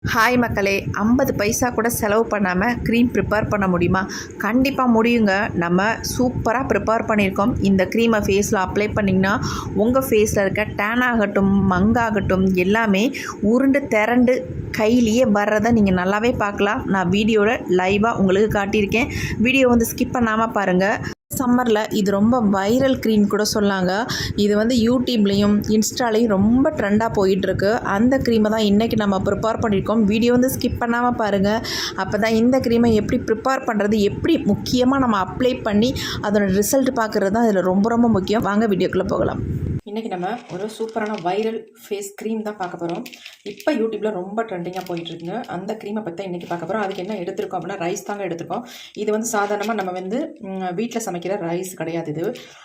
Hi மக்களே, 50 பைசா கூட செலவு பண்ணாமல் க்ரீம் ப்ரிப்பேர் பண்ண முடியுமா? கண்டிப்பாக முடியுங்க. நம்ம சூப்பராக ப்ரிப்பேர் பண்ணியிருக்கோம். இந்த க்ரீமை ஃபேஸில் அப்ளை பண்ணிங்கன்னா உங்கள் ஃபேஸில் இருக்க டேன் ஆகட்டும், மங்காகட்டும் எல்லாமே உருண்டு திரண்டு கையிலேயே வர்றதை நீங்கள் நல்லாவே பார்க்கலாம். நான் வீடியோவில் லைவாக உங்களுக்கு காட்டியிருக்கேன். வீடியோ வந்து ஸ்கிப் பண்ணாமல் பாருங்கள். சம்மரில் இது ரொம்ப வைரல் க்ரீம் கூட சொல்லாங்க. இது வந்து யூடியூப்லேயும் இன்ஸ்டாலேயும் ரொம்ப ட்ரெண்டாக போயிட்டுருக்கு. அந்த க்ரீமை தான் இன்றைக்கி நம்ம ப்ரிப்பேர் பண்ணியிருக்கோம். வீடியோ வந்து ஸ்கிப் பண்ணாமல் பாருங்கள். அப்போ தான் இந்த க்ரீமை எப்படி ப்ரிப்பேர் பண்ணுறது, எப்படி முக்கியமாக நம்ம அப்ளை பண்ணி அதோட ரிசல்ட் பார்க்குறது தான் இதில் ரொம்ப ரொம்ப முக்கியம். வாங்க வீடியோக்குள்ளே போகலாம். இன்றைக்கி நம்ம ஒரு சூப்பரான வைரல் ஃபேஸ் க்ரீம் தான் பார்க்க போகிறோம். இப்போ யூடியூப்பில் ரொம்ப ட்ரெண்டிங்காக போயிட்டுருக்குங்க. அந்த க்ரீமை பற்றி தான் இன்றைக்கி பார்க்க போகிறோம். அதுக்கு என்ன எடுத்துருக்கோம் அப்படின்னா, ரைஸ் தாங்க எடுத்துருக்கோம். இது வந்து சாதாரணமாக நம்ம வந்து வீட்டில் சமைக்கிற ரைஸ் கிடையாது.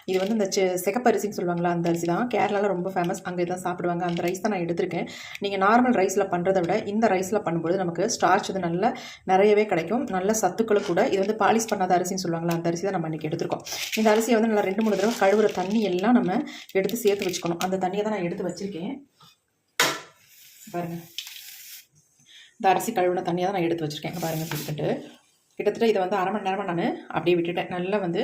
இது வந்து இந்த சிகப்பரிசின்னு சொல்லுவாங்களா, அந்த அரிசி தான். கேரளாவில் ரொம்ப ஃபேமஸ், அங்கே தான் சாப்பிடுவாங்க. அந்த ரைஸ் தான் நான் எடுத்திருக்கேன். நீங்கள் நார்மல் ரைஸில் பண்ணுறதை விட இந்த ரைஸில் பண்ணும்போது நமக்கு ஸ்டார்ச் வந்து நல்லா நிறையவே கிடைக்கும், நல்ல சத்துக்களும் கூட. இது வந்து பாலிஷ் பண்ணாத அரிசின்னு சொல்லுவாங்களா, அந்த அரிசி தான் நம்ம இன்றைக்கி எடுத்துருக்கோம். இந்த அரிசியை வந்து நல்லா 2-3 தடவை கழுவுற தண்ணி எல்லாம் நம்ம எடுத்து சேர்த்து வச்சுக்கணும். அந்த தண்ணியை தான் நான் எடுத்து வச்சிருக்கேன் பாருங்க. இந்த அரிசி கழுவுன தண்ணியை தான் நான் எடுத்து வச்சிருக்கேன் பாருங்க. சொல்லிட்டு கிட்டத்தட்ட இதை வந்து 1/2 மணி நேரமாக நான் அப்படியே விட்டுட்டேன். நல்லா வந்து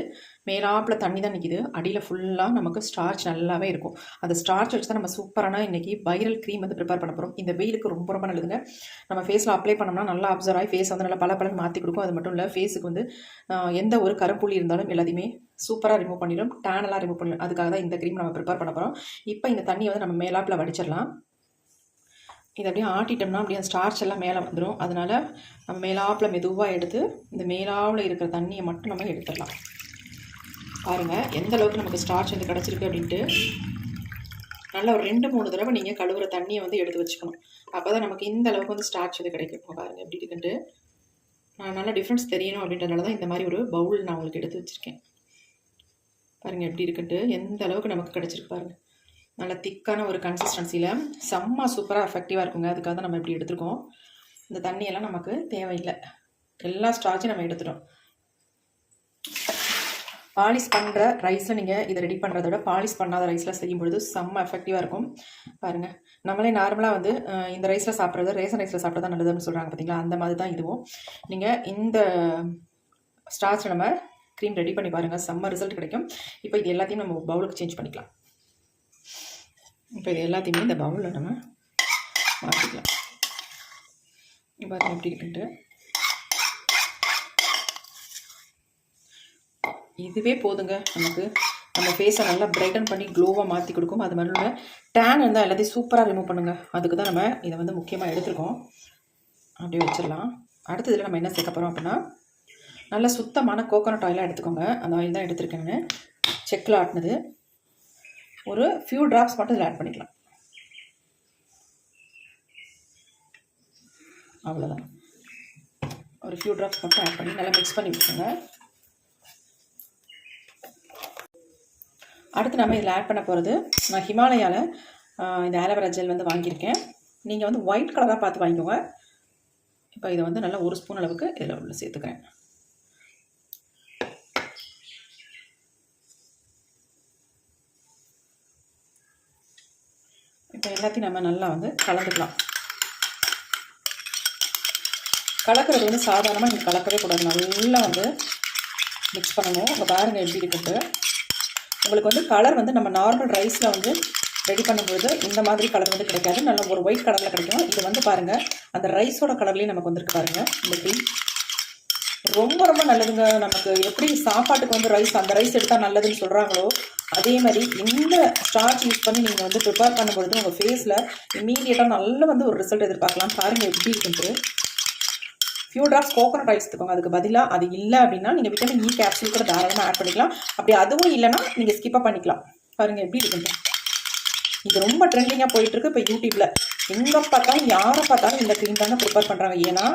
மேலாப்பில் தண்ணி தான் நிற்கிது, அடியில் ஃபுல்லாக நமக்கு ஸ்டார்ச் நல்லாவே இருக்கும். அந்த ஸ்டார்ச் வச்சு தான் நம்ம சூப்பரான இன்றைக்கி வைரல் க்ரீம் வந்து ப்ரிப்பேர் பண்ண போகிறோம். இந்த வெயிலுக்கு ரொம்ப ரொம்ப நல்லதுங்க. நம்ம ஃபேஸில் அப்ளை பண்ணோம்னா நல்லா அப்சர்வ் ஆகி ஃபேஸ் வந்து நல்லா பல மாற்றி கொடுக்கும். அது மட்டும் இல்லை, ஃபேஸுக்கு வந்து எந்த ஒரு கருப்புள்ளி இருந்தாலும் எல்லாத்தையுமே சூப்பராக ரிமூவ் பண்ணிடும், டேனெல்லாம் ரிமூவ் பண்ணிடும். அதுக்காக தான் இந்த க்ரீம் நம்ம ப்ரிப்பேர் பண்ண போகிறோம். இப்போ இந்த தண்ணியை வந்து நம்ம மேலாப்பில் வடிச்சிடலாம். இதை அப்படியே ஆட்டிட்டோம்னா அப்படியே ஸ்டார்ச் எல்லாம் மேலே வந்துடும். அதனால் நம்ம மேலாப்பில் மெதுவாக எடுத்து இந்த மேலாவில் இருக்கிற தண்ணியை மட்டும் நம்ம எடுத்துடலாம். பாருங்கள் எந்த அளவுக்கு நமக்கு ஸ்டார்ச் வந்து கிடச்சிருக்கு அப்படின்ட்டு. நல்லா ஒரு 2-3 தடவை நீங்கள் கழுவுற தண்ணியை வந்து எடுத்து வச்சுக்கணும். அப்போ தான் நமக்கு இந்த அளவுக்கு வந்து ஸ்டார்ச் வந்து கிடைக்கும். பாருங்கள் எப்படி இருக்குன்ட்டு. நல்லா டிஃப்ரென்ஸ் தெரியணும் அப்படின்றதுனால தான் இந்த மாதிரி ஒரு பவுல் நான் உங்களுக்கு எடுத்து வச்சுருக்கேன். பாருங்கள் எப்படி இருக்குன்ட்டு, எந்த அளவுக்கு நமக்கு கிடச்சிருக்கு பாருங்கள். நல்ல திக்கான ஒரு கன்சிஸ்டன்சியில் செம்ம சூப்பராக எஃபெக்டிவாக இருக்குங்க. அதுக்காக தான் நம்ம இப்படி எடுத்துருக்கோம். இந்த தண்ணியெல்லாம் நமக்கு தேவையில்லை, எல்லா ஸ்டார்ச்சும் நம்ம எடுத்துட்டோம். பாலிஷ் பண்ணுற ரைஸில் நீங்கள் இதை ரெடி பண்ணுறத விட பாலிஷ் பண்ணாத ரைஸில் செய்யும்பொழுது செம்ம எஃபெக்டிவாக இருக்கும். பாருங்கள், நம்மளே நார்மலாக வந்து இந்த ரைஸில் சாப்பிட்றது ரேஷன் ரைஸில் சாப்பிட்றது தான் நல்லதுன்னு சொல்கிறாங்க பார்த்தீங்களா, அந்த மாதிரி தான் இதுவும். நீங்கள் இந்த ஸ்டார்ச் நம்ம க்ரீம் ரெடி பண்ணி பாருங்கள், செம்ம ரிசல்ட் கிடைக்கும். இப்போ இது எல்லாத்தையும் நம்ம பவுலுக்கு சேஞ்ச் பண்ணிக்கலாம். இப்போ இது எல்லாத்தையுமே இந்த பவுலில் நம்ம மாற்றிக்கலாம். இப்போ எப்படி இருக்குன்ட்டு இதுவே போதுங்க நமக்கு. நம்ம ஃபேஸை நல்லா பிரைட்டன் பண்ணி க்ளோவாக மாற்றி கொடுக்கும். அது மாதிரி டேன் இருந்தால் எல்லாத்தையும் சூப்பராக ரிமூவ் பண்ணுங்கள். அதுக்கு தான் நம்ம இதை வந்து முக்கியமாக எடுத்துருக்கோம். அப்படியே வச்சிடலாம். அடுத்த இதில் நம்ம என்ன சேர்க்க போகிறோம் அப்படின்னா, நல்ல சுத்தமான கோகோனட் ஆயிலாக எடுத்துக்கோங்க. அந்த ஆயில் தான் எடுத்துருக்கேன் நான், செக்கில் ஆட்டினது. ஒரு ஃபியூ ட்ராப்ஸ் மட்டும் இதில் ஆட் பண்ணிக்கலாம். அவ்வளோதான், ஒரு ஃபியூ ட்ராப்ஸ் மட்டும் ஆட் பண்ணி நல்லா மிக்ஸ் பண்ணி விட்டுருங்க. அடுத்து நம்ம இதில் ஆட் பண்ண போகிறது, நான் ஹிமாலயாவில் இந்த ஆலோவேரா ஜெல் வந்து வாங்கியிருக்கேன். நீங்கள் வந்து ஒயிட் கலராக பார்த்து வாங்கிக்கோங்க. இப்போ இதை வந்து நல்லா 1 ஸ்பூன் அளவுக்கு இதில் உள்ள சேர்த்துக்கிறேன். இப்போ எல்லாத்தையும் நம்ம நல்லா வந்து கலந்துக்கலாம். கலக்கிறது வந்து சாதாரணமாக நீங்கள் கலக்கவே கூடாது, நல்லா வந்து மிக்ஸ் பண்ணணும். உங்கள் பாருங்கள் எப்படி இருக்குன்ட்டு. உங்களுக்கு வந்து கலர் வந்து நம்ம நார்மல் ரைஸில் வந்து ரெடி பண்ணும்போது இந்த மாதிரி கலர் வந்து கிடைக்காது, நல்ல ஒரு ஒயிட் கலரில் கிடைக்கும். இது வந்து பாருங்கள், அந்த ரைஸோட கலர்லேயும் நமக்கு வந்துருக்கு பாருங்கள். இந்த க்ரீம் ரொம்ப ரொம்ப நல்லதுங்க. நமக்கு எப்படி சாப்பாட்டுக்கு வந்து அந்த ரைஸ் எடுத்தால் நல்லதுன்னு சொல்கிறாங்களோ, அதே மாதிரி இந்த ஸ்டார்ச் யூஸ் பண்ணி நீங்கள் வந்து ப்ரிப்பேர் பண்ணும்பொழுது உங்கள் ஃபேஸில் இமீடியட்டாக நல்ல வந்து ஒரு ரிசல்ட் எதிர்பார்க்கலாம். பாருங்கள் எப்படி இருக்குன்ட்டு. ஃபியூ ட்ராப்ஸ் கோகோனட் ஆயில் எடுத்துக்கோங்க. அதுக்கு பதிலாக அது இல்லை அப்படின்னா நீங்கள் விட்டமின் இ கேப்சூல் கூட தாராளமாக ஆட் பண்ணிக்கலாம். அப்படி அதுவும் இல்லைன்னா நீங்கள் ஸ்கிப்பாக பண்ணிக்கலாம். பாருங்கள் எப்படி இருக்குன்ட்டு. இது ரொம்ப ட்ரெண்டிங்காக போயிட்டுருக்கு இப்போ யூடியூப்பில். எங்கே பார்த்தாலும் யாரை பார்த்தாலும் இந்த க்ரீம் தாங்க ப்ரிப்பேர் பண்ணுறாங்க. ஏன்னா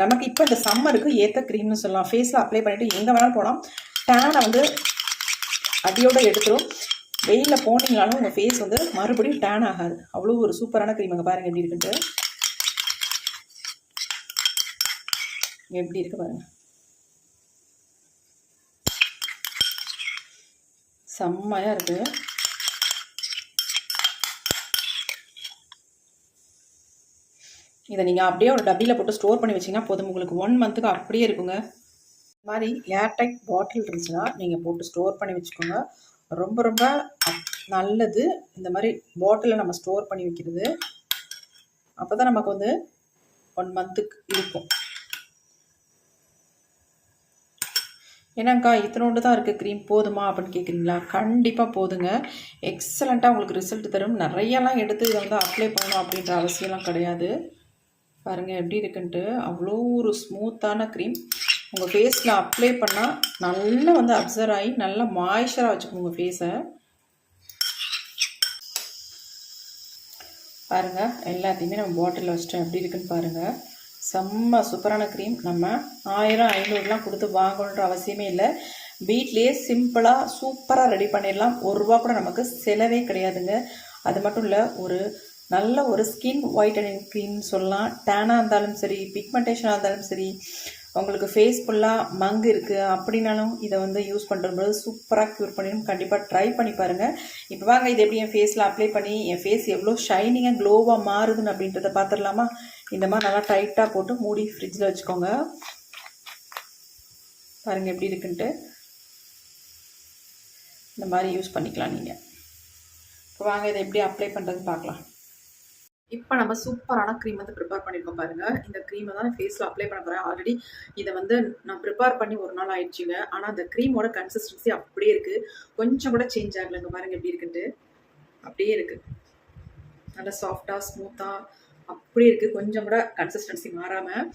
நமக்கு இப்போ இந்த சம்மருக்கு ஏற்ற க்ரீம்னு சொல்லலாம். ஃபேஸில் அப்ளை பண்ணிவிட்டு எங்கே வேணாலும் போகலாம், டேனை வந்து அடியோடு எடுத்துரும். வெயிலில் போனீங்கனாலும் உங்கள் ஃபேஸ் வந்து மறுபடியும் டேன் ஆகாது. அவ்வளோ ஒரு சூப்பரான க்ரீம். அங்கே பாருங்கள் எப்படி இருக்குன்ட்டு. எப்படி இருக்கு பாருங்கள், செம்மையாக இருக்குது. இதை நீங்கள் அப்படியே ஒரு டப்பியில் போட்டு ஸ்டோர் பண்ணி வச்சிங்கன்னா போதும், உங்களுக்கு 1 மந்த்துக்கு அப்படியே இருக்குங்க. இந்த மாதிரி ஏர்டைட் பாட்டில் இருந்துச்சுன்னா நீங்கள் போட்டு ஸ்டோர் பண்ணி வச்சுக்கோங்க. ரொம்ப ரொம்ப நல்லது இந்த மாதிரி பாட்டிலில் நம்ம ஸ்டோர் பண்ணி வைக்கிறது. அப்போ தான் நமக்கு வந்து 1 மந்த்துக்கு இருக்கும். என்னங்கக்கா இத்தனோண்டு தான் இருக்குது க்ரீம் போதுமா அப்படின்னு கேட்குறீங்களா? கண்டிப்பாக போதுங்க. எக்ஸலண்ட்டாக உங்களுக்கு ரிசல்ட் தரும். நிறையெல்லாம் எடுத்து இதை வந்து அப்ளை பண்ணணும் அப்படின்ற அவசியம்லாம் கிடையாது. பாருங்கள் எப்படி இருக்குன்ட்டு. அவ்வளோ ஒரு ஸ்மூத்தான க்ரீம் உங்கள் ஃபேஸில் அப்ளை பண்ணால் நல்லா வந்து அப்சர்வ் ஆகி நல்லா மாய்ஸ்சராக வச்சுக்கோங்க உங்கள் ஃபேஸை. பாருங்கள் எல்லாத்தையுமே நம்ம பாட்டிலில் வச்சுட்டோம். எப்படி இருக்குன்னு பாருங்கள். செம்ம சூப்பரான க்ரீம். நம்ம 1000 500லாம் கொடுத்து வாங்கணுன்ற அவசியமே இல்லை. வீட்லேயே சிம்பிளாக சூப்பராக ரெடி பண்ணிடலாம். 1 ரூபா கூட நமக்கு செலவே கிடையாதுங்க. அது மட்டும் இல்லை, ஒரு நல்ல ஒரு ஸ்கின் ஒயிட்டனிங் க்ரீம்னு சொல்லலாம். டேனாக இருந்தாலும் சரி, பிக்மெண்டேஷனாக இருந்தாலும் சரி, உங்களுக்கு ஃபேஸ் ஃபுல்லாக மங்கு இருக்குது அப்படின்னாலும் இதை வந்து யூஸ் பண்ணுறது சூப்பராக க்யூர் பண்ணிடும். கண்டிப்பாக ட்ரை பண்ணி பாருங்கள். இப்போ வாங்க இது எப்படி என் ஃபேஸில் அப்ளை பண்ணி என் ஃபேஸ் எவ்வளோ ஷைனிங்காக க்ளோவாக மாறுதுன்னு அப்படின்றத பார்த்துடலாமா? இந்த மாதிரி நல்லா டைட்டாக போட்டு மூடி ஃப்ரிட்ஜில் வச்சுக்கோங்க. பாருங்கள் எப்படி இருக்குன்ட்டு. இந்த மாதிரி யூஸ் பண்ணிக்கலாம் நீங்கள். இப்போ வாங்க இதை எப்படி அப்ளை பண்ணுறதுன்னு பார்க்கலாம். இப்போ நம்ம சூப்பரான க்ரீம் வந்து ப்ரிப்பேர் பண்ணியிருக்கோம் பாருங்கள். இந்த க்ரீமை தான் ஃபேஸில் அப்ளை பண்ண போகிறேன். ஆல்ரெடி இதை வந்து நான் ப்ரிப்பேர் பண்ணி 1 நாள் ஆயிடுச்சுங்க. ஆனால் அந்த க்ரீமோட கன்சிஸ்டன்சி அப்படியே இருக்குது. கொஞ்சம் கூட சேஞ்ச் ஆகலைங்க. பாருங்கள் எப்படி இருக்குன்ட்டு. அப்படியே இருக்குது. நல்லா சாஃப்டாக ஸ்மூத்தாக அப்படியே இருக்குது. கொஞ்சம் கூட கன்சிஸ்டன்சி மாறாமல்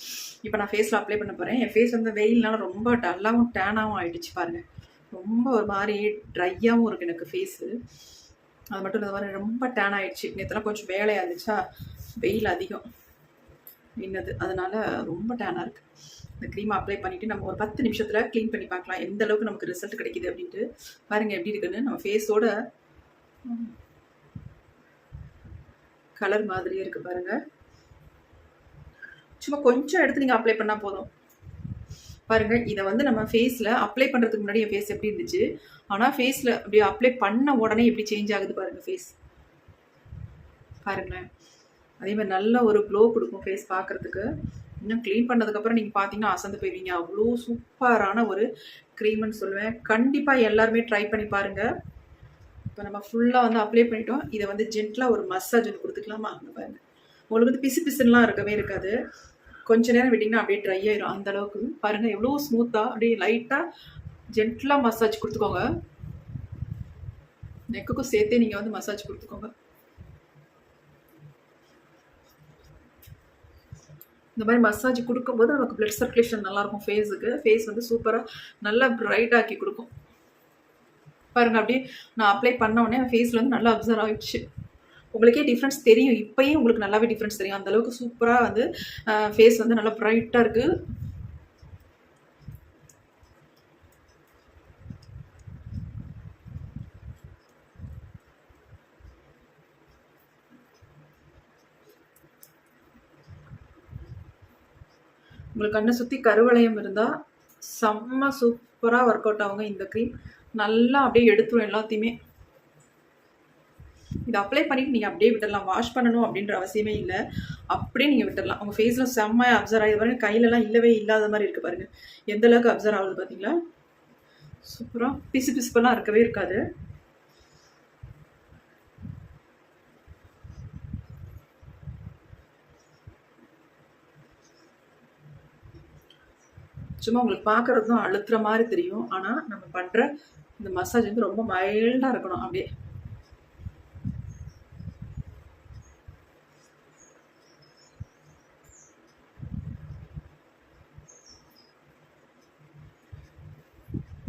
இப்போ நான் ஃபேஸில் அப்ளை பண்ண போகிறேன். என் ஃபேஸ் வந்து வெயில்னால ரொம்ப டல்லாகவும் டேனாகவும் ஆகிடுச்சு பாருங்கள். ரொம்ப ஒரு மாதிரி ட்ரையாகவும் இருக்குது எனக்கு ஃபேஸு. அது மட்டும் இல்லை, மாதிரி ரொம்ப டேன் ஆகிடுச்சு. நேற்றுலாம் கொஞ்சம் வேலையாக இருந்துச்சா, வெயில் அதிகம் இன்னது, அதனால் ரொம்ப டேனாக இருக்குது. இந்த க்ரீமை அப்ளை பண்ணிவிட்டு நம்ம ஒரு 10 நிமிஷத்தில் க்ளீன் பண்ணி பார்க்கலாம் எந்த அளவுக்கு நமக்கு ரிசல்ட் கிடைக்கிது அப்படின்ட்டு. பாருங்கள் எப்படி இருக்குன்னு. நம்ம ஃபேஸோட கலர் மாதிரியே இருக்குது பாருங்கள். சும்மா கொஞ்சம் எடுத்து நீங்கள் அப்ளை பண்ணால் போதும். பாருங்கள் இதை வந்து நம்ம ஃபேஸில் அப்ளை பண்ணுறதுக்கு முன்னாடி என் ஃபேஸ் எப்படி இருந்துச்சு, ஆனால் ஃபேஸில் அப்படி அப்ளை பண்ண உடனே எப்படி சேஞ்ச் ஆகுது பாருங்கள் ஃபேஸ். பாருங்களேன். அதே மாதிரி நல்ல ஒரு க்ளோ கொடுக்கும் ஃபேஸ் பார்க்குறதுக்கு. இன்னும் க்ளீன் பண்ணதுக்கப்புறம் நீங்கள் பார்த்தீங்கன்னா அசந்து போயிடுவீங்க. அவ்வளோ சூப்பரான ஒரு க்ரீம்னு சொல்லுவேன். கண்டிப்பாக எல்லாருமே ட்ரை பண்ணி பாருங்கள். இப்போ நம்ம ஃபுல்லாக வந்து அப்ளை பண்ணிட்டோம். இதை வந்து ஜென்டலாக ஒரு மசாஜ் ஒன்று கொடுத்துக்கலாமா? பாருங்கள், உங்களுக்கு வந்து பிசு பிசுலாம் இருக்கவே இருக்காது. கொஞ்ச நேரம் விட்டிங்கன்னா அப்படியே ட்ரை ஆயிடும். அந்த அளவுக்கு பாருங்கள் எவ்வளோ ஸ்மூத்தாக அப்படியே லைட்டாக ஜென்டலாக மசாஜ் கொடுத்துக்கோங்க. நெக்குக்கும் சேர்த்தே நீங்கள் வந்து மசாஜ் கொடுத்துக்கோங்க. இந்த மாதிரி மசாஜ் கொடுக்கும்போது நமக்கு பிளட் சர்க்குலேஷன் நல்லாயிருக்கும் ஃபேஸுக்கு. ஃபேஸ் வந்து சூப்பராக நல்லா பிரைட் ஆக்கி கொடுக்கும். பாருங்கள் அப்படியே நான் அப்ளை பண்ண உடனே ஃபேஸில் வந்து நல்லா அப்சர்வ் ஆகிடுச்சு. உங்களுக்கே டிஃப்ரென்ஸ் தெரியும். இப்போயே உங்களுக்கு நல்லாவே டிஃப்ரென்ஸ் தெரியும். அந்தளவுக்கு சூப்பராக வந்து ஃபேஸ் வந்து நல்லா ப்ரைட்டாக இருக்குது. உங்களுக்கு கண்ணை சுற்றி கருவளையம் இருந்தால் செம்ம சூப்பராக ஒர்க் அவுட் ஆகுங்க இந்த க்ரீம். நல்லா அப்படியே எடுத்துரும் எல்லாத்தையுமே. இதை அப்ளை பண்ணிவிட்டு நீங்கள் அப்படியே விட்டுடலாம். வாஷ் பண்ணணும் அப்படின்ற அவசியமே இல்லை. அப்படியே நீங்கள் விட்டுடலாம். உங்கள் ஃபேஸில் செம்மையாக அப்சர்வ் ஆகிது பாருங்கள். கையிலலாம் இல்லவே இல்லாத மாதிரி இருக்குது பாருங்கள். எந்தளவுக்கு அப்சர்வ் ஆகுது பார்த்தீங்களா? சூப்பராக பிசு பிசுப்பெல்லாம் இருக்கவே இருக்காது. சும்மா உங்களுக்கு பார்க்குறது தான் அழுத்துற மாதிரி தெரியும். ஆனால் நம்ம பண்ணுற இந்த மசாஜ் வந்து ரொம்ப மைல்டாக இருக்கணும். அப்படியே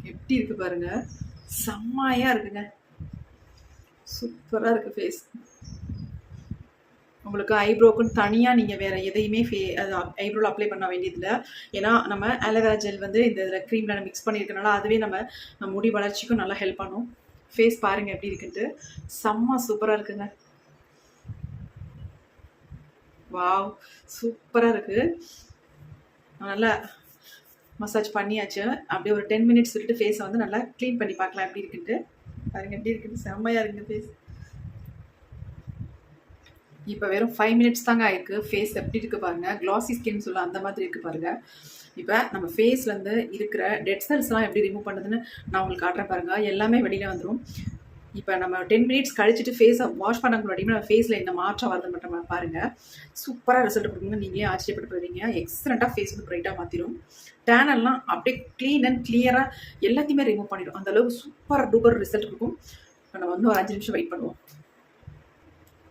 எப்படி இருக்குது பாருங்கள். செம்மையாக இருக்குங்க. சூப்பராக இருக்குது ஃபேஸ். உங்களுக்கு ஐப்ரோக்குன்னு தனியாக நீங்கள் வேறு எதையுமே அது ஐப்ரோவில் அப்ளை பண்ண வேண்டியதில்லை. ஏன்னா நம்ம ஆலோவேரா ஜெல் வந்து இந்த இதில் க்ரீமில் மிக்ஸ் பண்ணியிருக்கனால அதுவே நம்ம முடி வளர்ச்சிக்கும் நல்லா ஹெல்ப் பண்ணும். ஃபேஸ் பாருங்கள் எப்படி இருக்குன்ட்டு. செம்ம சூப்பராக இருக்குங்க. வாவ், சூப்பராக இருக்குது. நல்லா மசாஜ் பண்ணியாச்சு. அப்படியே ஒரு 10 மினிட்ஸ் விட்டுட்டு ஃபேஸை வந்து நல்லா க்ளீன் பண்ணி பார்க்கலாம் எப்படி இருக்குன்ட்டு. பாருங்கள் எப்படி இருக்குன்னு. செம்மையாக இருக்குங்க ஃபேஸ். இப்போ வெறும் 5 மினிட்ஸ் தாங்க ஆயிருக்கு. ஃபேஸ் எப்படி இருக்குது பாருங்கள். க்ளாசி ஸ்கின் சொல்ல அந்த மாதிரி இருக்குது பாருங்கள். இப்போ நம்ம ஃபேஸ்லேருந்து இருக்கிற டெட் செல்ஸ்லாம் எப்படி ரிமூவ் பண்ணுதுன்னு நான் உங்களுக்கு காட்டுறேன் பாருங்கள். எல்லாமே வெளியில் வந்துடும். இப்போ நம்ம 10 மினிட்ஸ் கழிச்சிட்டு ஃபேஸை வாஷ் பண்ண முன்னாடி நம்ம ஃபேஸில் என்ன மாற்றம் வருது மட்டும் பாருங்கள். சூப்பராக ரிசல்ட் கொடுக்குங்க. நீங்களே ஆச்சரியப்பட்டு போவீங்க. எக்ஸலண்ட்டாக ஃபேஸ் வந்து பிரைட்டாக மாற்றிடும். டேனெல்லாம் அப்படியே க்ளீன் அண்ட் கிளியராக எல்லாத்தையுமே ரிமூவ் பண்ணிடும். அந்தளவுக்கு சூப்பர் டூப்பர் ரிசல்ட் கொடுக்கும். இப்போ நம்ம வந்து ஒரு 5 நிமிஷம் வெயிட் பண்ணுவோம்.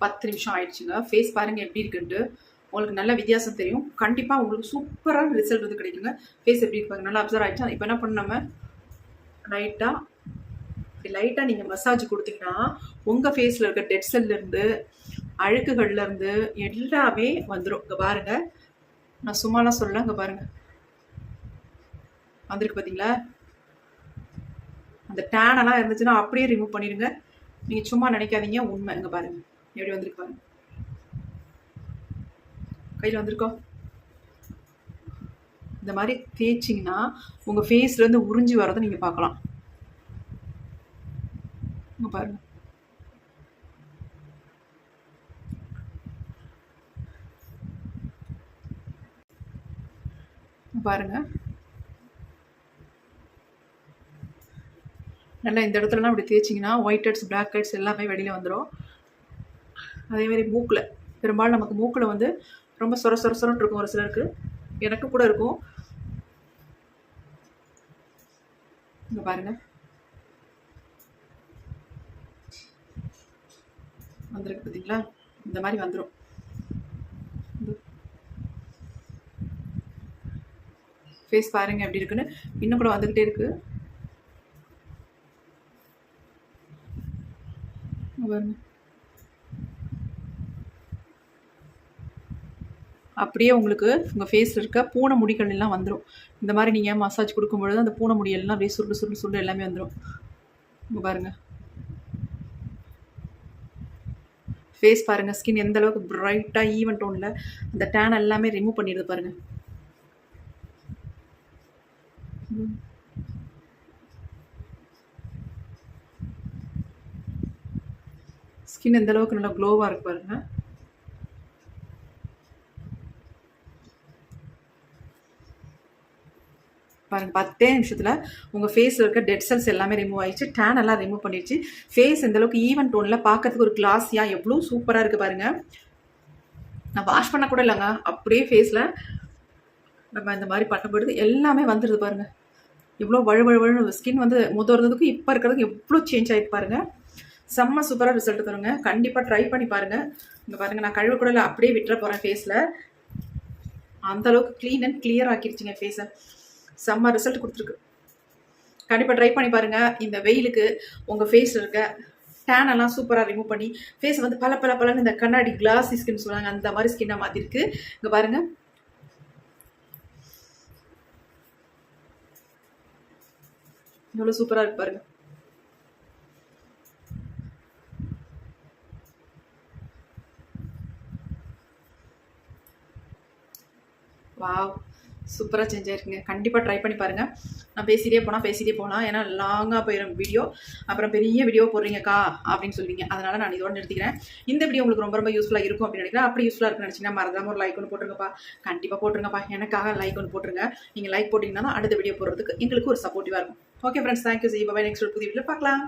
10 நிமிஷம் ஆயிடுச்சுங்க. ஃபேஸ் பாருங்கள் எப்படி இருக்குன்ட்டு. உங்களுக்கு நல்ல வித்தியாசம் தெரியும். கண்டிப்பாக உங்களுக்கு சூப்பரான ரிசல்ட் வந்து கிடைக்குங்க. ஃபேஸ் எப்படி இருப்பாங்க நல்லா அப்சர்வ் ஆகிடுச்சா. இப்போ என்ன பண்ண நம்ம லைட்டாக நீங்கள் மசாஜ் கொடுத்தீங்கன்னா உங்கள் ஃபேஸில் இருக்க டெட் செல்லேருந்து அழுக்குகள்லேருந்து எல்லாமே வந்துடும். இங்கே பாருங்கள், நான் சும்மாலாம் சொல்லலாம். இங்கே பாருங்கள் வந்திருக்கு பார்த்தீங்களா. அந்த டேனெல்லாம் இருந்துச்சுன்னா அப்படியே ரிமூவ் பண்ணிடுங்க. நீங்கள் சும்மா நினைக்காதீங்க, உண்மை. இங்கே பாருங்கள் எப்படி வந்திருக்கு பாருங்க. கையில் வந்திருக்கோம். இந்த மாதிரி தேய்ச்சிங்கன்னா உங்கள் ஃபேஸ்லேருந்து உறிஞ்சி வரதை நீங்கள் பார்க்கலாம். இங்கே பாருங்க. பாருங்க நல்லா இந்த இடத்துலலாம் அப்படி தேய்ச்சிங்கன்னா ஒயிட் ஹெட்ஸ் பிளாக் ஹெட்ஸ் எல்லாமே வெளியில் வந்துடும். அதேமாதிரி மூக்கில் பெரும்பாலும் நமக்கு மூக்கில் வந்து ரொம்ப சொரன்னு இருக்கும். ஒரு சிலருக்கு, எனக்கு கூட இருக்கும். இங்கே பாருங்கள் வந்துருக்கு பார்த்தீங்களா. இந்த மாதிரி வந்துடும். ஃபேஸ் பாருங்க எப்படி இருக்குன்னு. இன்னும் கூட வந்துக்கிட்டே இருக்குது. பாருங்க அப்படியே உங்களுக்கு உங்கள் ஃபேஸில் இருக்க பூனை முடிகள் எல்லாம் வந்துடும். இந்த மாதிரி நீங்கள் மசாஜ் கொடுக்கும்பொழுது அந்த பூனை முடியெல்லாம் அப்படியே சுருண்டு எல்லாமே வந்துடும். இங்கே பாருங்கள் ஃபேஸ் பாருங்கள். ஸ்கின் எந்த அளவுக்கு பிரைட்டாக ஈவன் டோனில் அந்த டேன் எல்லாமே ரிமூவ் பண்ணிடுது பாருங்கள். ஸ்கின் எந்த அளவுக்கு நல்லா க்ளோவாக இருக்கு பாருங்கள். பாருங்கள் 10 நிமிஷத்தில் உங்கள் ஃபேஸில் இருக்க டெட் செல்ஸ் எல்லாமே ரிமூவ் ஆயிடுச்சு. டேன் எல்லாம் ரிமூவ் பண்ணிடுச்சு. ஃபேஸ் எந்தளவுக்கு ஈவன் டோனில் பார்க்கறதுக்கு ஒரு கிளாஸியாக எவ்வளோ சூப்பராக இருக்குது பாருங்கள். நான் வாஷ் பண்ண கூட இல்லைங்க, அப்படியே ஃபேஸில் நம்ம இந்த மாதிரி பண்ணப்படுது எல்லாமே வந்துடுது பாருங்கள். எவ்வளோ வழுவழுன்னு ஸ்கின் வந்து இருந்ததுக்கும் இப்போ இருக்கிறதுக்கு எவ்வளோ சேஞ்ச் ஆகிட்டு பாருங்கள். செம்ம சூப்பராக ரிசல்ட் தருங்க. கண்டிப்பாக ட்ரை பண்ணி பாருங்கள். இங்கே பாருங்கள், நான் கழுவ கூட இல்லை, அப்படியே விட்டுற போகிறேன் ஃபேஸில். அந்தளவுக்கு க்ளீன் அண்ட் கிளியர் ஆக்கிடுச்சிங்க ஃபேஸை. செம்ம ரிசல்ட் கொடுத்துருக்கு. கண்டிப்பாக ட்ரை பண்ணி பாருங்கள். இந்த வெயிலுக்கு உங்கள் ஃபேஸில் இருக்க டேன் எல்லாம் சூப்பராக ரிமூவ் பண்ணி ஃபேஸ் வந்து பலன்னு இந்த கண்ணாடி கிளாஸி ஸ்கின் சொல்லுவாங்க, அந்த மாதிரி ஸ்கின்னாக மாற்றிருக்கு. இங்கே பாருங்கள் எவ்வளோ சூப்பராக இருக்கு பாருங்கள். வாவ், சூப்பராக சேஞ்ச் ஆயிருக்குங்க. கண்டிப்பாக ட்ரை பண்ணி பாருங்கள். நான் பேசிகிட்டே போகலாம், ஏன்னா லாங்காக போயிடும் வீடியோ. அப்புறம் பெரிய வீடியோ போடுறீங்கக்கா அப்படின்னு சொல்லுவீங்க. அதனால் நான் இதோட நிறுத்திக்கிறேன். இந்த வீடியோ உங்களுக்கு ரொம்ப யூஸ்ஃபுல்லாக இருக்கும் அப்படின்னு நினைக்கிறேன். அப்படி யூஸ்ஃபுல்லாக இருக்குன்னு நினச்சிங்கன்னா மறக்காம ஒரு லைக் ஒன்று போட்டுருங்கப்பா. கண்டிப்பாக போட்டுருங்கப்பா. எனக்காக லைக் ஒன்று போட்டுருங்க. நீங்கள் லைக் போட்டிங்கன்னா அடுத்த வீடியோ போடுறதுக்கு எங்களுக்கு ஒரு சப்போர்ட்டிவாக இருக்கும். Okay friends, thank you. See you. Bye. Next புதிய வீடியோவில் பார்க்கலாம்.